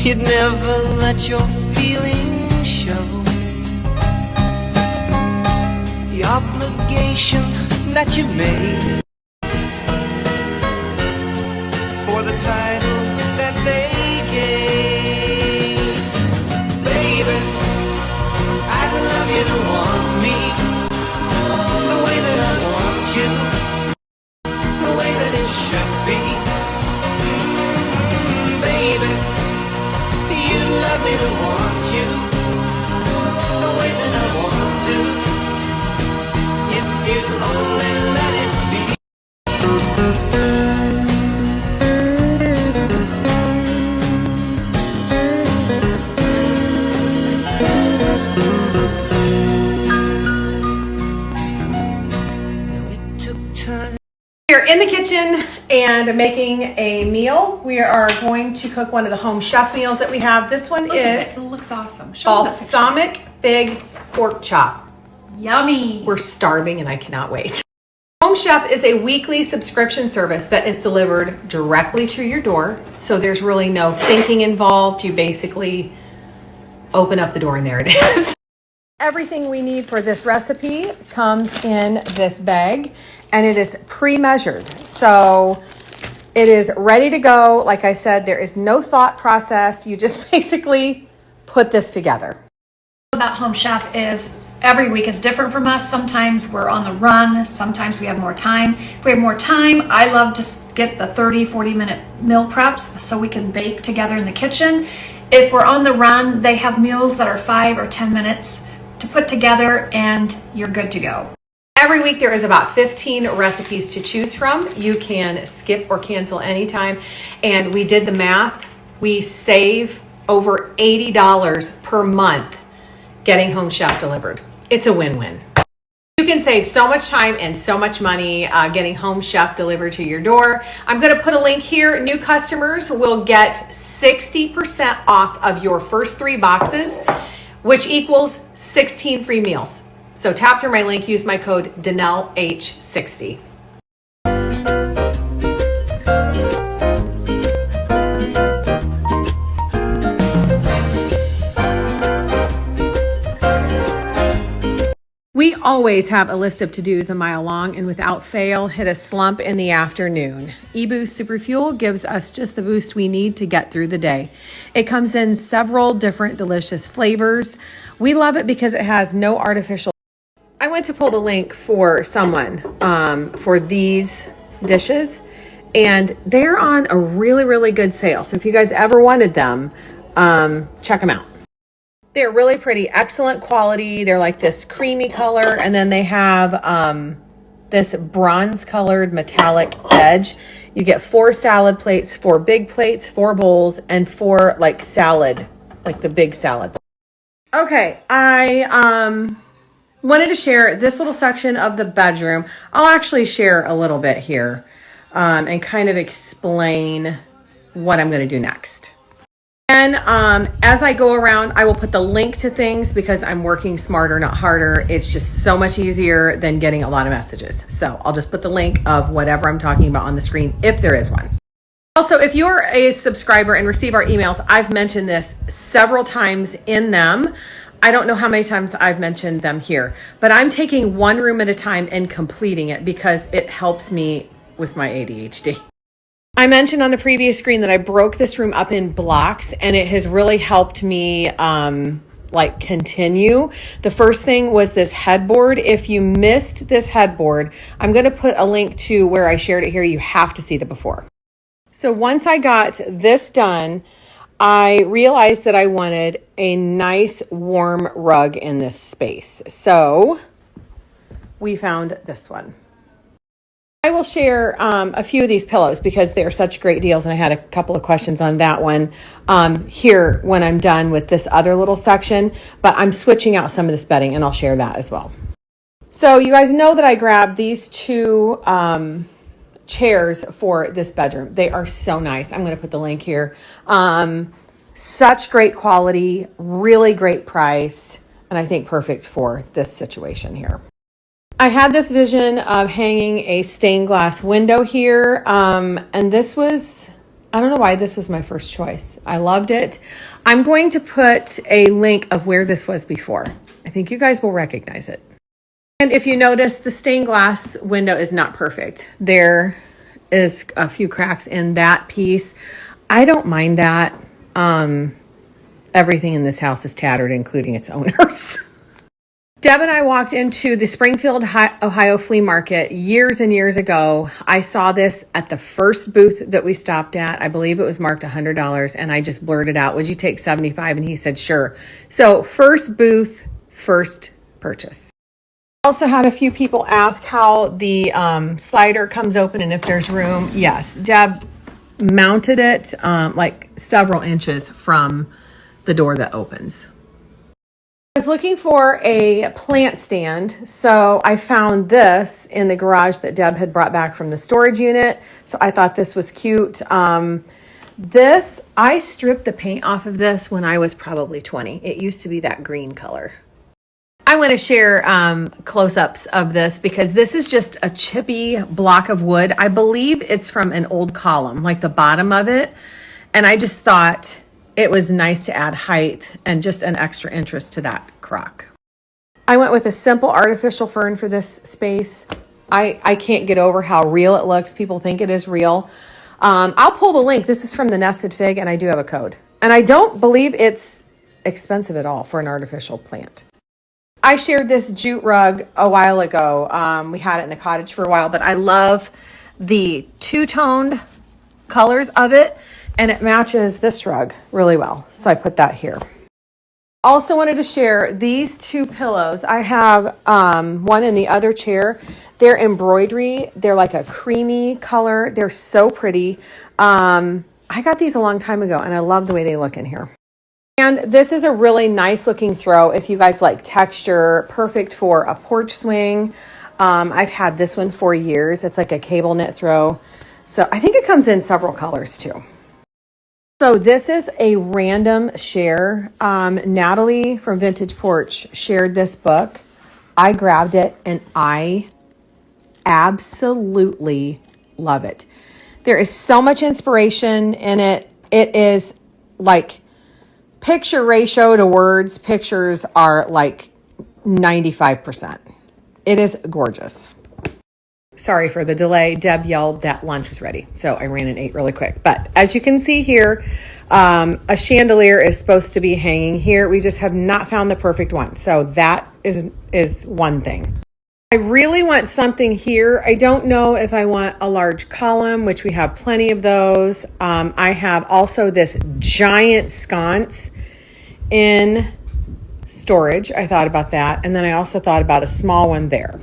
You'd never let your feelings show. The obligation that you made for the title that they gave. Baby, I'd love you to want me the way that I want you, the way that it should be. Baby, you'd love me to want you the way that I want to, if you'd only let it be. We're in the kitchen and making a meal. We are going to cook one of the home chef meals that we have. This one is it looks awesome. Show me that picture. balsamic fig pork chop. Yummy. We're starving and I cannot wait. Home Chef is a weekly subscription service that is delivered directly to your door. So there's really no thinking involved. You basically open up the door and there it is. Everything we need for this recipe comes in this bag and it is pre-measured. So it is ready to go. Like I said, there is no thought process. You just basically put this together. About Home Chef is every week is different from us. Sometimes we're on the run. Sometimes we have more time. If we have more time, I love to get the 30-40 minute meal preps so we can bake together in the kitchen. If we're on the run, they have meals that are 5 or 10 minutes to put together and you're good to go. Every week there is about 15 recipes to choose from. You can skip or cancel anytime. And we did the math. We save over $80 per month getting Home Chef delivered. It's a win-win. You can save so much time and so much money getting Home Chef delivered to your door. I'm going to put a link here. New customers will get 60% off of your first 3 boxes, which equals 16 free meals. So tap through my link, use my code DanelleH60. We always have a list of to-dos a mile long and without fail hit a slump in the afternoon. eBoost Super Fuel gives us just the boost we need to get through the day. It comes in several different delicious flavors. We love it because it has no artificial. I went to pull the link for someone for these dishes and they're on a really, really good sale. So if you guys ever wanted them, check them out. They're really pretty, excellent quality. They're like this creamy color, and then they have this bronze colored metallic edge. You get 4 salad plates, 4 big plates, 4 bowls, and 4 like salad, like the big salad. Okay, I wanted to share this little section of the bedroom. I'll actually share a little bit here and kind of explain what I'm going to do next. And as I go around, I will put the link to things because I'm working smarter, not harder. It's just so much easier than getting a lot of messages. So I'll just put the link of whatever I'm talking about on the screen, if there is one. Also, if you're a subscriber and receive our emails, I've mentioned this several times in them. I don't know how many times I've mentioned them here, but I'm taking one room at a time and completing it because it helps me with my ADHD. I mentioned on the previous screen that I broke this room up in blocks and it has really helped me like continue. The first thing was this headboard. If you missed this headboard, I'm going to put a link to where I shared it here. You have to see the before. So once I got this done, I realized that I wanted a nice warm rug in this space. So we found this one. I will share a few of these pillows because they're such great deals, and I had a couple of questions on that one here when I'm done with this other little section, but I'm switching out some of this bedding and I'll share that as well. So you guys know that I grabbed these 2 chairs for this bedroom. They are so nice. I'm going to put the link here. Such great quality, really great price, and I think perfect for this situation here. I had this vision of hanging a stained glass window here, and this was I don't know why this was my first choice. I loved it. I'm going to put a link of where this was before. I think you guys will recognize it. And if you notice, the stained glass window is not perfect. There is a few cracks in that piece. I don't mind that. Everything in this house is tattered, including its owners. Deb and I walked into the Springfield, Ohio flea market years and years ago. I saw this at the first booth that we stopped at. I believe it was marked $100, and I just blurted out, "Would you take 75?" And he said, "Sure." So first booth, first purchase. Also had a few people ask how the slider comes open and if there's room. Yes, Deb mounted it like several inches from the door that opens. I was looking for a plant stand, so I found this in the garage that Deb had brought back from the storage unit. So I thought this was cute. I stripped the paint off of this when I was probably 20. It used to be that green color. I want to share close-ups of this because this is just a chippy block of wood. I believe it's from an old column, like the bottom of it. And I just thought it was nice to add height and just an extra interest to that crock. I went with a simple artificial fern for this space. I can't get over how real it looks. People think it is real. I'll pull the link. This is from the Nested Fig, and I do have a code. And I don't believe it's expensive at all for an artificial plant. I shared this jute rug a while ago. We had it in the cottage for a while, but I love the two-toned colors of it, and it matches this rug really well. So I put that here. Also wanted to share these two pillows. I have one in the other chair. They're embroidery. They're like a creamy color. They're so pretty. I got these a long time ago, and I love the way they look in here. And this is a really nice looking throw if you guys like texture, perfect for a porch swing. I've had this one for years. It's like a cable knit throw. So I think it comes in several colors too. So this is a random share. Natalie from Vintage Porch shared this book. I grabbed it and I absolutely love it. There is so much inspiration in it. It is like picture ratio to words. Pictures are like 95%. It is gorgeous. Sorry for the delay. Deb yelled that lunch was ready, so I ran and ate really quick. But as you can see here, a chandelier is supposed to be hanging here. We just have not found the perfect one. So that is one thing. I really want something here. I don't know if I want a large column, which we have plenty of those. I have also this giant sconce in storage. I thought about that. And then I also thought about a small one there.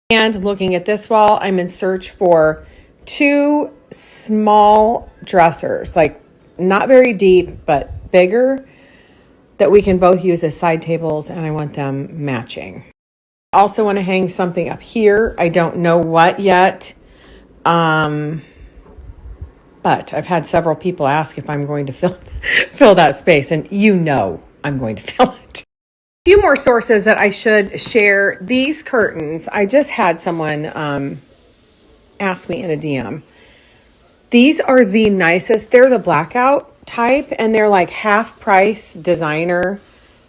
And looking at this wall, I'm in search for two small dressers, like not very deep, but bigger, that we can both use as side tables, and I want them matching. I also want to hang something up here. I don't know what yet, but I've had several people ask if I'm going to fill that space, and you know I'm going to fill it. Few more sources that I should share. These curtains, I just had someone ask me in a DM. These are the nicest. They're the blackout type, and they're like half price designer.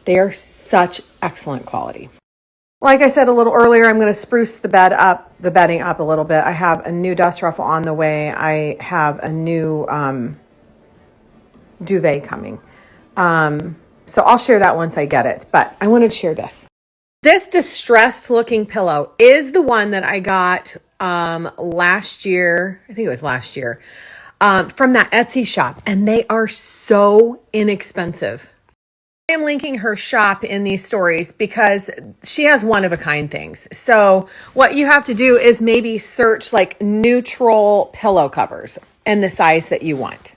They are such excellent quality. Like I said a little earlier, I'm going to spruce the bedding up a little bit. I have a new dust ruffle on the way. I have a new duvet coming. So I'll share that once I get it, but I wanted to share this. This distressed looking pillow is the one that I got last year. I think it was last year from that Etsy shop, and they are so inexpensive. I am linking her shop in these stories because she has one of a kind things. So what you have to do is maybe search like neutral pillow covers and the size that you want.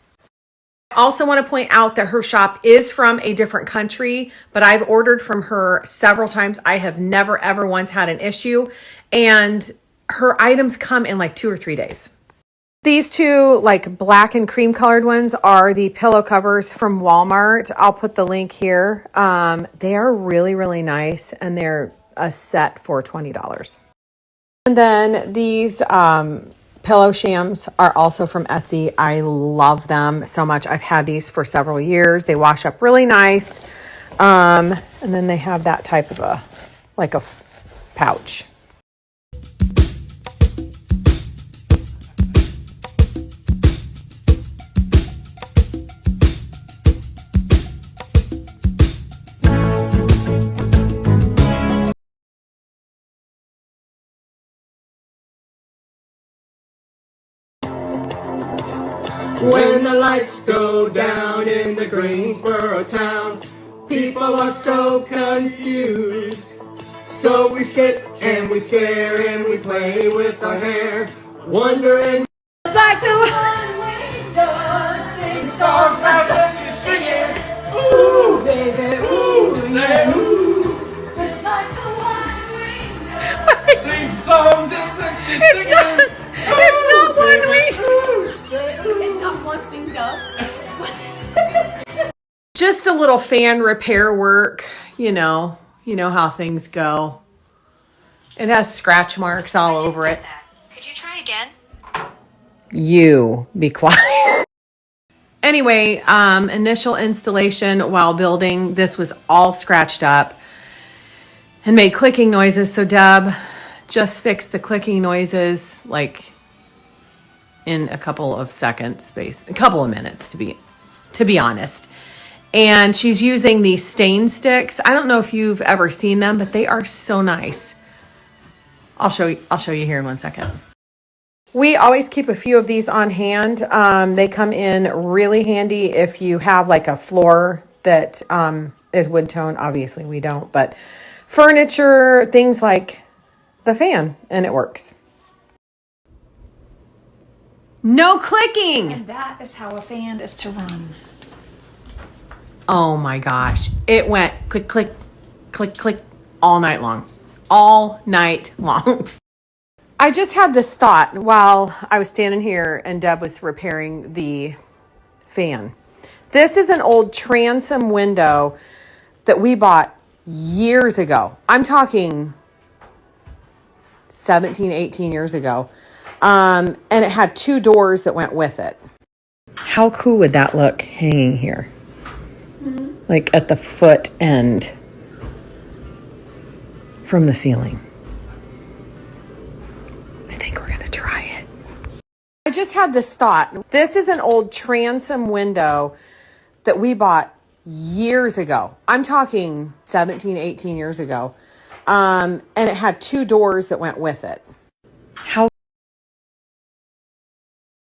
I also want to point out that her shop is from a different country, but I've ordered from her several times. I have never, ever once had an issue, and her items come in like 2 or 3 days. These two like black and cream colored ones are the pillow covers from Walmart. I'll put the link here. They are really, really nice, and they're a set for $20. And then these pillow shams are also from Etsy. I love them so much. I've had these for several years. They wash up really nice. And then they have that type of a pouch. When the lights go down in the Greensboro town, people are so confused. So we sit and we stare and we play with our hair, wondering. It's like the Sing songs now that she's singing. Ooh, baby, ooh, say ooh. Just like the one ring. Sing songs that she's singing. it's not one week. It's not one thing up. Just a little fan repair work, you know how things go. It has scratch marks all over it. Could you try again? You be quiet. Anyway, initial installation while building, this was all scratched up and made clicking noises. So Deb just fixed the clicking noises like in a couple of seconds, a couple of minutes to be honest. And she's using these stain sticks. I don't know if you've ever seen them, but they are so nice. I'll show you here in 1 second. We always keep a few of these on hand. They come in really handy if you have like a floor that is wood tone. Obviously we don't, but furniture, things like the fan, and it works. No clicking. And that is how a fan is to run. Oh my gosh. It went click, click, click, click all night long. All night long. I just had this thought while I was standing here and Deb was repairing the fan. This is an old transom window that we bought years ago. I'm talking 17, 18 years ago. And it had 2 doors that went with it. How cool would that look hanging here? Like at the foot end from the ceiling. I think we're going to try it. I just had this thought. This is an old transom window that we bought years ago. I'm talking 17, 18 years ago. And it had 2 doors that went with it. How